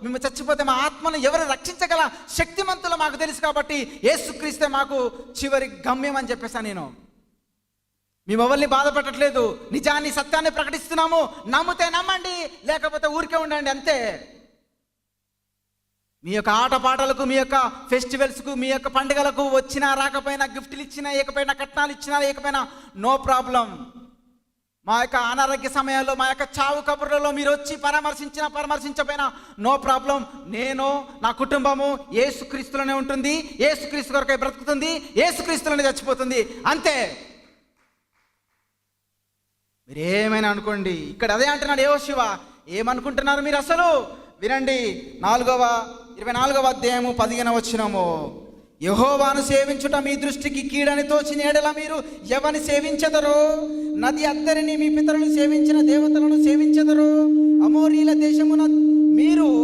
మేము చచ్చిపోతే మా ఆత్మను ఎవరు రక్షించగల శక్తిమంతులు మాకు తెలుసు కాబట్టి యేసుక్రీస్తే మాకు చివరి గమ్యం అని చెప్పేసాను నేను. మేము ఎవరిని బాధపడట్లేదు, నిజాన్ని సత్యాన్ని ప్రకటిస్తున్నాము. నమ్మితే నమ్మండి, లేకపోతే ఊరికే ఉండండి అంతే. మీ యొక్క ఆటపాటలకు, మీ యొక్క ఫెస్టివల్స్కు, మీ యొక్క పండుగలకు వచ్చినా రాకపోయినా, గిఫ్ట్లు ఇచ్చినా ఏకపోయినా, కట్నాలు ఇచ్చినా ఏకపోయినా నో ప్రాబ్లం. మా యొక్క అనారోగ్య సమయాల్లో, మా యొక్క చావు కబుర్లలో మీరు వచ్చి పరామర్శించినా పరామర్శించకపోయినా నో ప్రాబ్లం. నేను, నా కుటుంబము యేసుక్రీస్తులోనే ఉంటుంది, యేసుక్రీస్తు కొరకై బ్రతుకుతుంది, యేసుక్రీస్తులోనే చచ్చిపోతుంది అంతే. మీరు ఏమైనా అనుకోండి. ఇక్కడ అదే అంటున్నాడు యెహోషువ. ఏమనుకుంటున్నారు మీరు అసలు? వినండి, 24వ అధ్యాయము 15వ వచనము. యెహోవాను సేవించుట మీ దృష్టికి కీడని తోచిన ఎడల మీరు ఎవరిని సేవించెదరో? నది అద్దరిని మీ పితరులు సేవించిన దేవతలను సేవించెదరో? అమోరీల దేశమున మీరు